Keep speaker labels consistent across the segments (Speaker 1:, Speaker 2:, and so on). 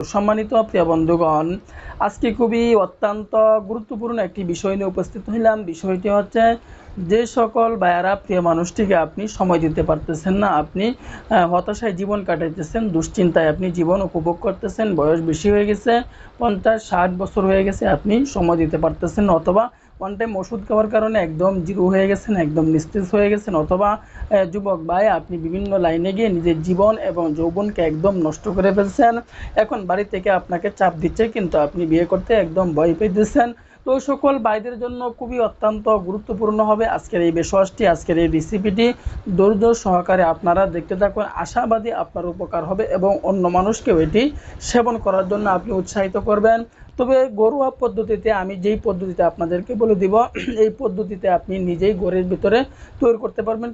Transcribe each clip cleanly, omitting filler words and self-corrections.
Speaker 1: সম্মানিত প্রিয় বন্ধুগণ, আজকে খুবই অত্যন্ত গুরুত্বপূর্ণ একটি বিষয় নিয়ে উপস্থিত হইলাম। বিষয়টি হচ্ছে, যে সকল ভাইয়ারা প্রিয় মানুষটিকে আপনি সময় দিতে পারতেছেন না, আপনি হতাশায় জীবন কাটাইতেছেন, দুশ্চিন্তায় আপনি জীবন উপভোগ করতেছেন, বয়স বেশি হয়ে গেছে, 50-60 বছর হয়ে গেছে, আপনি সময় দিতে পারতেছেন না, অথবা ওয়ান টাইম ওষুধ খাওয়ার কারণে একদম জিরো হয়ে গেছেন, একদম নিস্তেজ হয়ে গেছেন, অথবা যুবক ভাই আপনি বিভিন্ন লাইনে গিয়ে নিজের জীবন এবং যৌবনকে একদম নষ্ট করে ফেলছেন। এখন বাড়ি থেকে আপনাকে চাপ দিচ্ছে, কিন্তু আপনি বিয়ে করতে একদম ভয় পেয়েছেন। তো সকল ভাইদের জন্য খুবই অত্যন্ত গুরুত্বপূর্ণ হবে আজকের এই বিষয়টি, আজকের এই রেসিপিটি। ধৈর্য সহকারে আপনারা দেখতে থাকুন, আশাবাদী আপনার উপকার হবে এবং অন্য মানুষকেও এটি সেবন করার জন্য আপনি উৎসাহিত করবেন। তবে ঘরোয়া পদ্ধতিতে আমি যেই পদ্ধতিতে আপনাদেরকে বলে দিব, এই পদ্ধতিতে আপনি নিজেই ঘরের ভিতরে তৈরি করতে পারবেন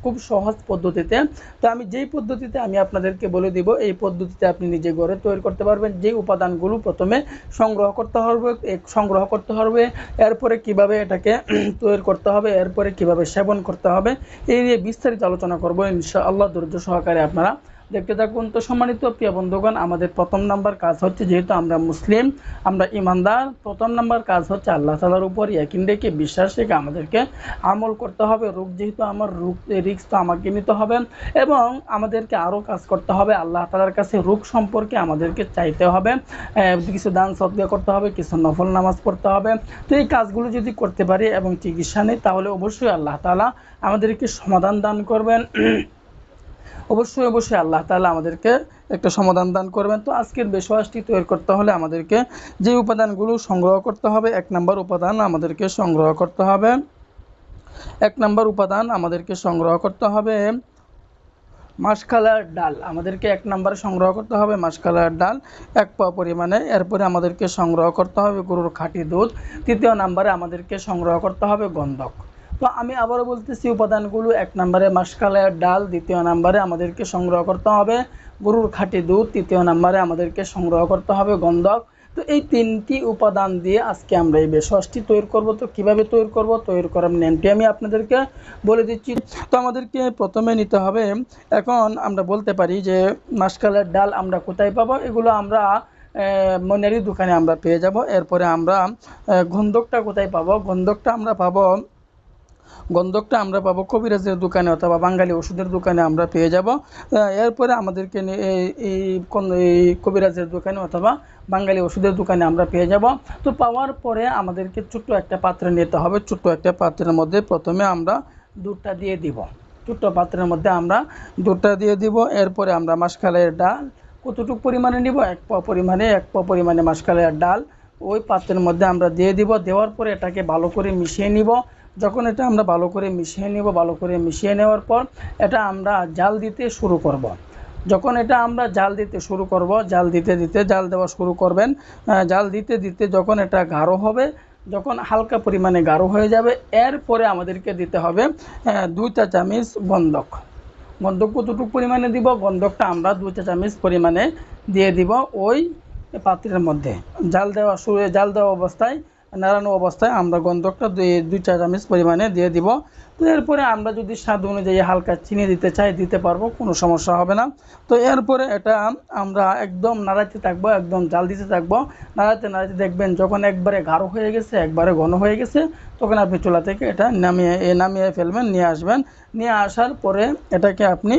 Speaker 1: খুব সহজ পদ্ধতিতে। তো আমি যেই পদ্ধতিতে আমি আপনাদেরকে বলে দিব, এই পদ্ধতিতে আপনি নিজে ঘরে তৈরি করতে পারবেন। যে উপাদানগুলো প্রথমে সংগ্রহ করতে হবে, এরপরে কিভাবে এটাকে তৈরি করতে হবে, এরপরে কিভাবে সেবন করতে হবে, এই নিয়ে বিস্তারিত আলোচনা করব ইনশাআল্লাহ। ধৈর্য সহকারে আপনারা দেখতে থাকুন। তো সম্মানিত প্রিয় বন্ধুগণ, আমাদের প্রথম নাম্বার কাজ হচ্ছে, যেহেতু আমরা মুসলিম, আমরা ইমানদার, প্রথম নাম্বার কাজ হচ্ছে আল্লাহ তাআলার উপর ইয়াকিন রেখে, বিশ্বাস রেখে আমাদেরকে আমল করতে হবে। রোগ যেহেতু আমার, রোগ রিস্ক তো আমাকে নিতে হবে, এবং আমাদেরকে আরও কাজ করতে হবে। আল্লাহ তাআলার কাছে রোগ সম্পর্কে আমাদেরকে চাইতে হবে, কিছু দান সদকা করতে হবে, কিছু নফল নামাজ পড়তে হবে। তো এই কাজগুলো যদি করতে পারি এবং চিকিৎসা নেই, তাহলে অবশ্যই আল্লাহ তাআলা আমাদেরকে সমাধান দান করবেন। অবশ্যই আল্লাহ তাআলা আমাদেরকে একটা সমাধান দান করবেন। তো আজকের বিষয়টি তৈরি করতে হলে আমাদেরকে যে উপাদানগুলো সংগ্রহ করতে হবে, এক নম্বর উপাদান আমাদেরকে সংগ্রহ করতে হবে মাসকালার ডাল। আমাদেরকে এক নম্বরে সংগ্রহ করতে হবে মাসকালার ডাল 1 পোয়া পরিমাণে। এরপরে আমাদেরকে সংগ্রহ করতে হবে গরুর খাঁটি দুধ। তৃতীয় নম্বরে আমাদেরকে সংগ্রহ করতে হবে গন্ধক। তো আমি আবারও বলতেছি উপাদানগুলো, 1 নম্বরে মাসকালার ডাল, দ্বিতীয় নম্বরে আমাদেরকে সংগ্রহ করতে হবে গরুর খাঁটি দুধ, তৃতীয় নম্বরে আমাদেরকে সংগ্রহ করতে হবে গন্ধক। তো এই 3টি উপাদান দিয়ে আজকে আমরা এই ভেষজটি তৈরি করব। তো কীভাবে তৈরি করব, তৈরি করার নিয়মটি আমি আপনাদেরকে বলে দিচ্ছি। তো আমাদেরকে প্রথমে নিতে হবে, এখন আমরা বলতে পারি যে মাসকালের ডাল আমরা কোথায় পাবো, এগুলো আমরা মনেরই দোকানে আমরা পেয়ে যাব। এরপরে আমরা গন্ধকটা কোথায় পাবো, গন্ধকটা আমরা পাবো কবিরাজের দোকানে অথবা বাঙালি ওষুধের দোকানে আমরা পেয়ে যাব। এরপরে আমাদেরকে এই কবিরাজের দোকানে অথবা বাঙালি ওষুধের দোকানে আমরা পেয়ে যাব। তো পাওয়ার পরে আমাদেরকে ছোট্ট একটা পাত্রে নিতে হবে। ছোট্ট একটা পাত্রের মধ্যে প্রথমে আমরা দুধটা দিয়ে দিব। ছোট্ট পাত্রের মধ্যে আমরা দুধটা দিয়ে দিব। এরপরে আমরা মাসকালের ডাল কতটুকু পরিমাণে নিব, 1 পোয়া পরিমাণে মাসকালের ডাল ওই পাত্রের মধ্যে আমরা দিয়ে দিব। দেওয়ার পরে এটাকে ভালো করে মিশিয়ে নিব। যখন এটা আমরা ভালো করে মিশিয়ে নেওয়ার পর এটা আমরা জাল দিতে শুরু করব। যখন এটা আমরা জাল দেওয়া শুরু করবেন, জাল দিতে দিতে যখন এটা গাঢ় হবে, যখন হালকা পরিমাণে গাঢ় হয়ে যাবে, এরপরে আমাদেরকে দিতে হবে 2 চা চামচ গন্ধক। কতটুকু পরিমাণে দিব, গন্ধকটা আমরা 2 চা চামচ পরিমাণে দিয়ে দিব ওই পাত্রের মধ্যে। জাল দেওয়া অবস্থায়, নাড়ানো অবস্থায় আমরা গন্ধকটা 2 চা চামচ পরিমাণে দিয়ে দিব। তো এরপরে আমরা যদি স্বাদ অনুযায়ী হালকা চিনি দিতে চাই, দিতে পারবো, কোনো সমস্যা হবে না। তো এরপরে এটা আমরা একদম নাড়াতে থাকবো, একদম জাল দিতে থাকবো। নাড়াতে দেখবেন যখন একবারে গাঢ় হয়ে গেছে, একবারে ঘন হয়ে গেছে, তখন আপনি চুলা থেকে এটা নামিয়ে ফেলবেন, নিয়ে আসবেন। নিয়ে আসার পরে এটাকে আপনি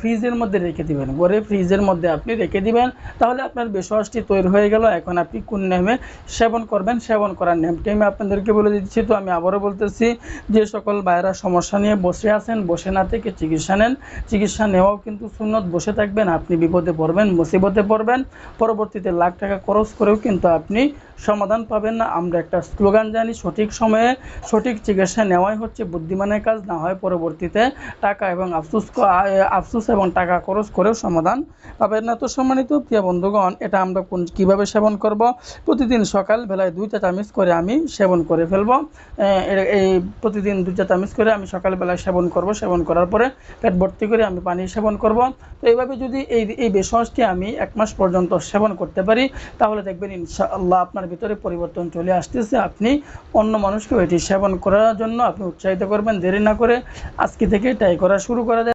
Speaker 1: ফ্রিজের মধ্যে রেখে দিবেন, ফ্রিজের মধ্যে আপনি রেখে দিবেন। তাহলে আপনার ভেষজটি তৈরি হয়ে গেল। এখন আপনি কোন নিয়মে সেবন করবেন, সেবন করার নিয়মটি আমি আপনাদেরকে বলে দিচ্ছি। তো আমি আবারও বলতেছি, যে সকল ভাইরা সমস্যা নিয়ে বসে আছেন, বসে না থেকে চিকিৎসা নেন। চিকিৎসা নেওয়াও কিন্তু সুন্নত। বসে থাকবেন, আপনি বিপদে পড়বেন, মুসিবতে পড়বেন, পরবর্তীতে লাখ টাকা খরচ করেও কিন্তু আপনি সমাধান পাবেন না। আমরা একটা স্লোগান জানি, সঠিক সময়ে সঠিক চিকিৎসা নেওয়াই হচ্ছে বুদ্ধিমানের কাজ, না হয় পরবর্তীতে টাকা এবং আফসোস এবং টাকা খরচ করেও সমাধান পাবেন না। তো সম্মানিত প্রিয় বন্ধুগণ, এটা আমরা কীভাবে সেবন করব, প্রতিদিন সকাল বেলায় 2 চা চামচ করে আমি সেবন করে ফেলব। এই প্রতিদিন 2 চা চামচ করে আমি সকালবেলায় সেবন করব। সেবন করার পরে পেট ভর্তি করে আমি পানি সেবন করব। তো এইভাবে যদি এই ভেষজটি আমি 1 মাস পর্যন্ত সেবন করতে পারি, তাহলে দেখবেন ইনশাআল্লাহ আপনার ভিতরে পরিবর্তন চলে আসতেছে। আপনি অন্য মানুষকে এটি সেবন করার জন্য আপনি উৎসাহিত করবেন। দেরি না করে আজকে থেকে ট্রাই করা শুরু করা যায়।